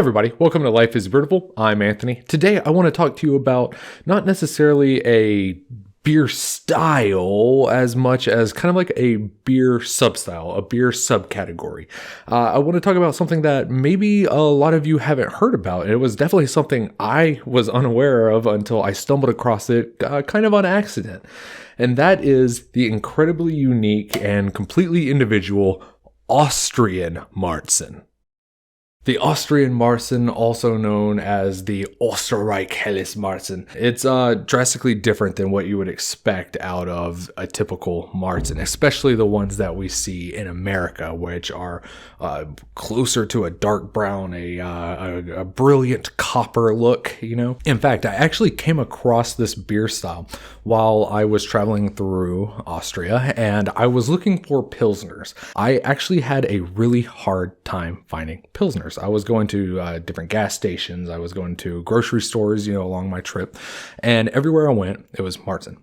everybody, welcome to Life is Beautiful. I'm Anthony. Today I want to talk to you about not necessarily a beer style as much as kind of like a beer substyle, a beer subcategory. I want to talk about something that maybe a lot of you haven't heard about. It was definitely something I was unaware of until I stumbled across it kind of on accident. And that is the incredibly unique and completely individual Austrian Marzen. The Austrian Marzen, also known as the Österreich Helles Marzen, it's drastically different than what you would expect out of a typical Marzen, especially the ones that we see in America, which are closer to a dark brown, a brilliant copper look, you know? In fact, I actually came across this beer style while I was traveling through Austria, and I was looking for Pilsners. I actually had a really hard time finding Pilsners. I was going to different gas stations. I was going to grocery stores, along my trip. And everywhere I went, it was Marzen,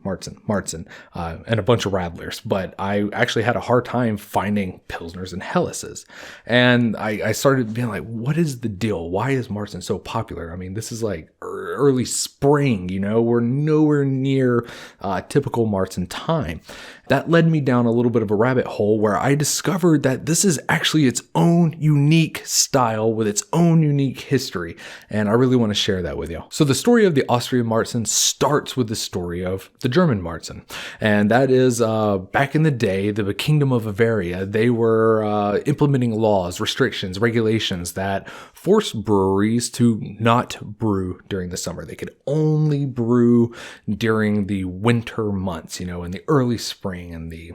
and a bunch of Radlers. But I actually had a hard time finding Pilsners and Helleses. And I started being like, what is the deal? Why is Marzen so popular? I mean, this is like early spring, we're nowhere near typical Marzen time. That led me down a little bit of a rabbit hole where I discovered that this is actually its own unique style with its own unique history. And I really want to share that with you. So the story of the Austrian Marzen starts with the story of the German Marzen. And that is back in the day, the Kingdom of Bavaria, they were implementing laws, restrictions, regulations that forced breweries to not brew during the summer. They could only brew during the winter months, in the early spring and the,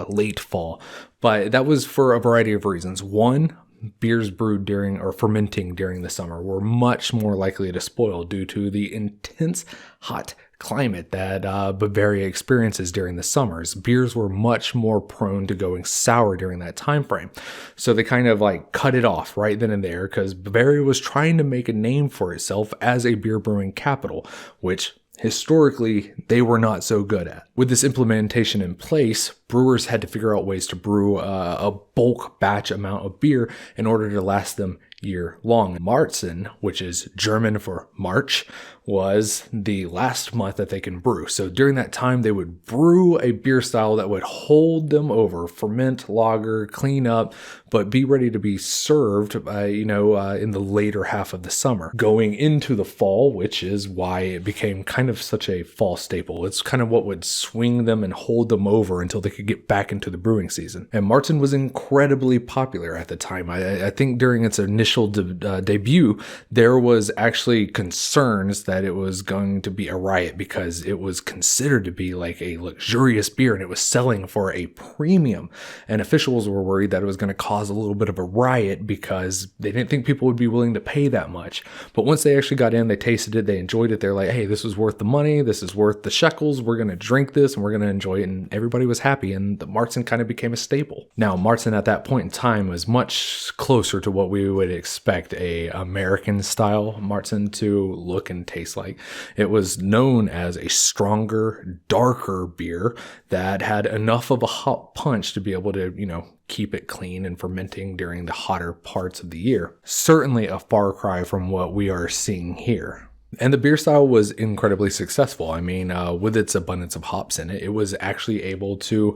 late fall. But that was for a variety of reasons. One, beers brewed during or fermenting during the summer were much more likely to spoil due to the intense hot climate that Bavaria experiences during the summers. Beers were much more prone to going sour during that time frame. So they kind of cut it off right then and there because Bavaria was trying to make a name for itself as a beer brewing capital, which historically, they were not so good at. With this implementation in place, brewers had to figure out ways to brew a bulk batch amount of beer in order to last them year long. Marzen, which is German for March, was the last month that they can brew. So during that time, they would brew a beer style that would hold them over, ferment, lager, clean up, but be ready to be served, in the later half of the summer. Going into the fall, which is why it became kind of such a fall staple. It's kind of what would swing them and hold them over until they could get back into the brewing season. And Marzen was incredibly popular at the time. I think during its initial debut, there was actually concerns that it was going to be a riot because it was considered to be like a luxurious beer and it was selling for a premium. And officials were worried that it was going to cause a little bit of a riot because they didn't think people would be willing to pay that much. But once they actually got in, they tasted it, they enjoyed it. They're like, hey, this is worth the money. This is worth the shekels. We're going to drink this and we're going to enjoy it. And everybody was happy. And the Marzen kind of became a staple. Now, Marzen at that point in time was much closer to what we would expect a American style Marzen to look and taste like. It was known as a stronger, darker beer that had enough of a hot punch to be able to, keep it clean and fermenting during the hotter parts of the year. Certainly a far cry from what we are seeing here. And the beer style was incredibly successful. I mean, with its abundance of hops in it, it was actually able to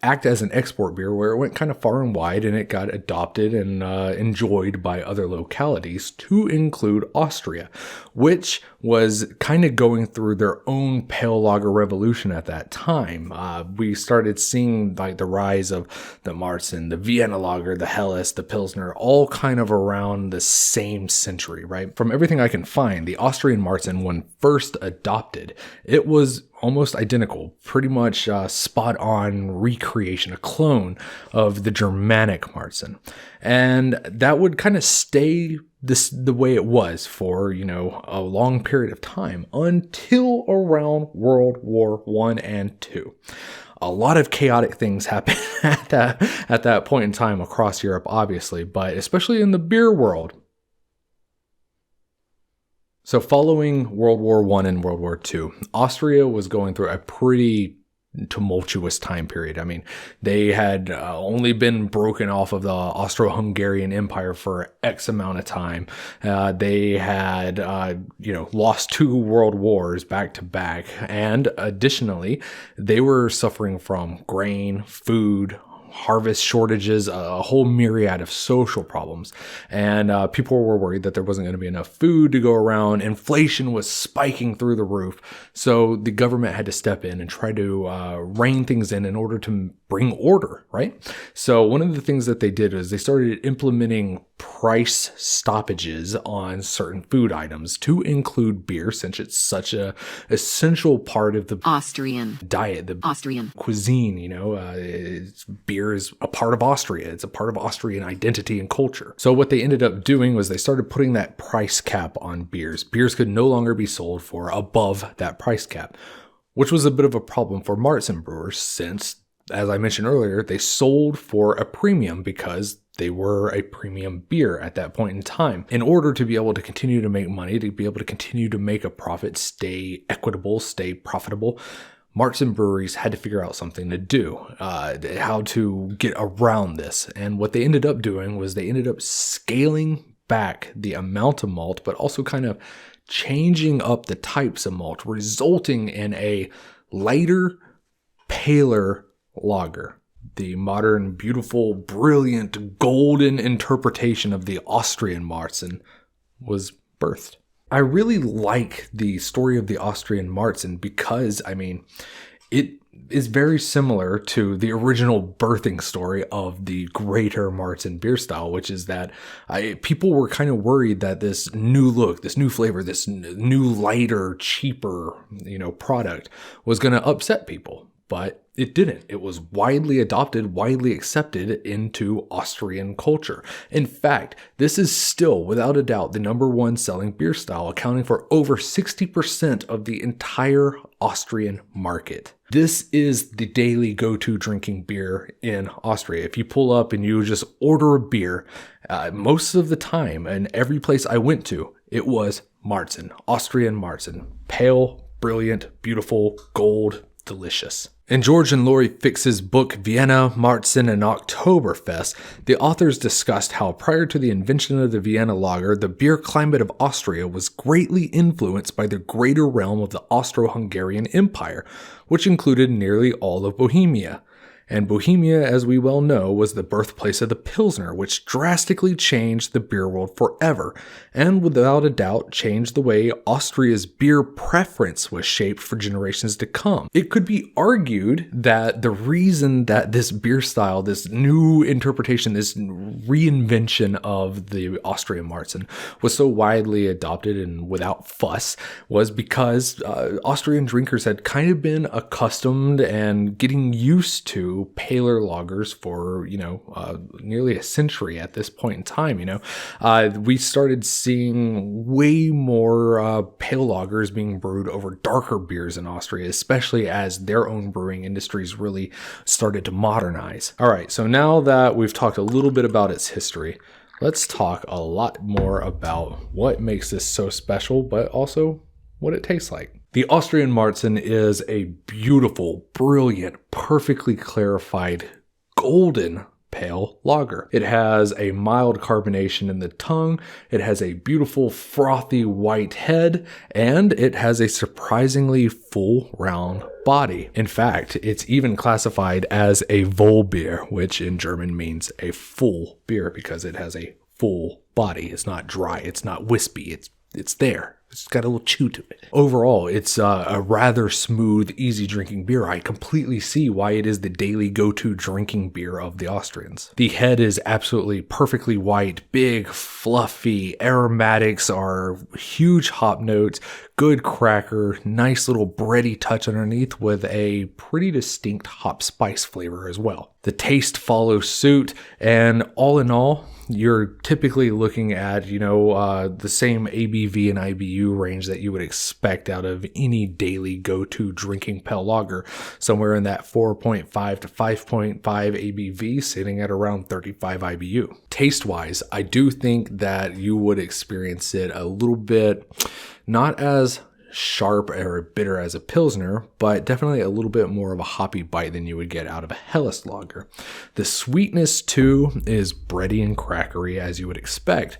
act as an export beer where it went kind of far and wide and it got adopted and enjoyed by other localities to include Austria, which was kind of going through their own pale lager revolution at that time. We started seeing the rise of the Marzen, the Vienna lager, the Helles, the Pilsner, all kind of around the same century, right? From everything I can find, the Austrian Marzen, when first adopted, it was almost identical, pretty much spot on recreation, a clone of the Germanic Marzen. And that would kind of stay the way it was for, a long period of time until around World War I and II. A lot of chaotic things happened at that point in time across Europe, obviously, but especially in the beer world. So following World War I and World War II, Austria was going through a pretty tumultuous time period. I mean, they had only been broken off of the Austro-Hungarian Empire for X amount of time. They had, lost 2 world wars back to back. And additionally, they were suffering from grain, food, harvest shortages, a whole myriad of social problems. And people were worried that there wasn't going to be enough food to go around. Inflation was spiking through the roof. So the government had to step in and try to rein things in order to bring order, right? So one of the things that they did is they started implementing price stoppages on certain food items to include beer, since it's such a essential part of the Austrian diet, the Austrian cuisine. Beer is a part of Austria. It's a part of Austrian identity and culture. So what they ended up doing was they started putting that price cap on beers. Beers could no longer be sold for above that price cap, which was a bit of a problem for Marzen brewers since, as I mentioned earlier, they sold for a premium because they were a premium beer at that point in time. In order to be able to continue to make money, to be able to continue to make a profit, stay equitable, stay profitable, Marzen breweries had to figure out something to do, how to get around this. And what they ended up doing was they ended up scaling back the amount of malt, but also kind of changing up the types of malt, resulting in a lighter, paler lager. The modern, beautiful, brilliant, golden interpretation of the Austrian Marzen was birthed. I really like the story of the Austrian Marzen because, it is very similar to the original birthing story of the greater Marzen beer style, which is that people were kind of worried that this new look, this new flavor, this new lighter, cheaper, product was going to upset people. But it didn't. It was widely adopted, widely accepted into Austrian culture. In fact, this is still, without a doubt, the #1 selling beer style, accounting for over 60% of the entire Austrian market. This is the daily go-to drinking beer in Austria. If you pull up and you just order a beer, most of the time, and every place I went to, it was Marzen, Austrian Marzen. Pale, brilliant, beautiful, gold, delicious. In George and Lori Fix's book, Vienna, Marzen, and Oktoberfest, the authors discussed how prior to the invention of the Vienna lager, the beer climate of Austria was greatly influenced by the greater realm of the Austro-Hungarian Empire, which included nearly all of Bohemia. And Bohemia, as we well know, was the birthplace of the Pilsner, which drastically changed the beer world forever, and without a doubt changed the way Austria's beer preference was shaped for generations to come. It could be argued that the reason that this beer style, this new interpretation, this reinvention of the Austrian Marzen was so widely adopted and without fuss was because Austrian drinkers had kind of been accustomed and getting used to paler lagers for, nearly a century at this point in time. We started seeing way more pale lagers being brewed over darker beers in Austria, especially as their own brewing industries really started to modernize. All right, so now that we've talked a little bit about its history, let's talk a lot more about what makes this so special, but also what it tastes like. The Austrian Marzen is a beautiful, brilliant, perfectly clarified, golden pale lager. It has a mild carbonation in the tongue, it has a beautiful, frothy white head, and it has a surprisingly full, round body. In fact, it's even classified as a Vollbier, which in German means a full beer because it has a full body. It's not dry, it's not wispy, it's there. It's got a little chew to it. Overall, it's a rather smooth, easy drinking beer. I completely see why it is the daily go-to drinking beer of the Austrians. The head is absolutely perfectly white, big, fluffy. Aromatics are huge hop notes, good cracker, nice little bready touch underneath with a pretty distinct hop spice flavor as well. The taste follows suit, and all in all, you're typically looking at, the same ABV and IBU range that you would expect out of any daily go-to drinking pale lager, somewhere in that 4.5 to 5.5 ABV, sitting at around 35 IBU. Taste-wise, I do think that you would experience it a little bit not as sharp or bitter as a Pilsner, but definitely a little bit more of a hoppy bite than you would get out of a Helles lager. The sweetness too is bready and crackery as you would expect.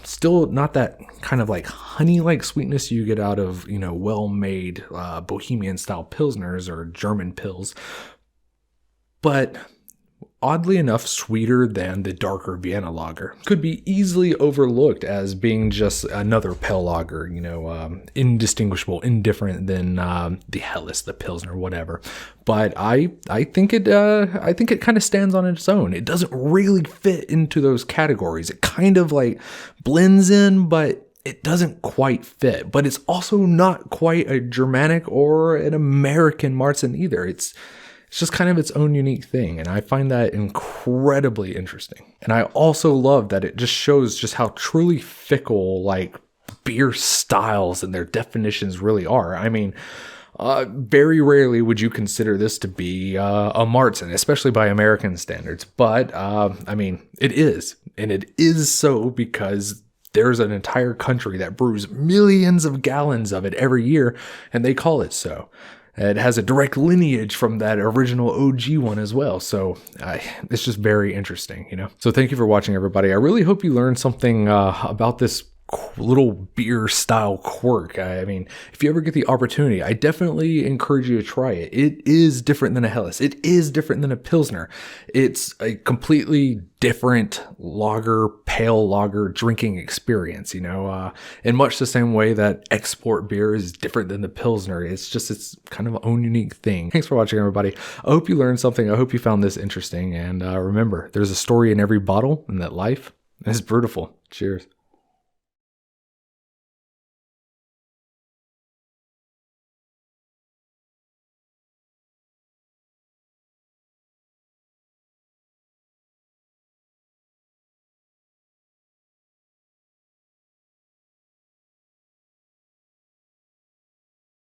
Still not that kind of like honey-like sweetness you get out of, well-made Bohemian style Pilsners or German Pils, but oddly enough, sweeter than the darker Vienna lager. Could be easily overlooked as being just another pale lager, indistinguishable, indifferent than the Helles, the Pilsner, whatever. But I think it kind of stands on its own. It doesn't really fit into those categories. It kind of like blends in, but it doesn't quite fit. But it's also not quite a Germanic or an American Marzen either. It's just kind of its own unique thing, and I find that incredibly interesting. And I also love that it just shows just how truly fickle like beer styles and their definitions really are. I mean, very rarely would you consider this to be a Marzen, especially by American standards. But I mean, it is, and it is so because there's an entire country that brews millions of gallons of it every year, and they call it so. It has a direct lineage from that original OG one as well. So it's just very interesting, So thank you for watching, everybody. I really hope you learned something about this little beer style quirk. I mean, if you ever get the opportunity, I definitely encourage you to try it. It is different than a Helles. It is different than a Pilsner. It's a completely different lager, pale lager drinking experience, in much the same way that export beer is different than the Pilsner. It's kind of own unique thing. Thanks for watching, everybody. I hope you learned something. I hope you found this interesting. And remember, there's a story in every bottle and that life is beautiful. Cheers.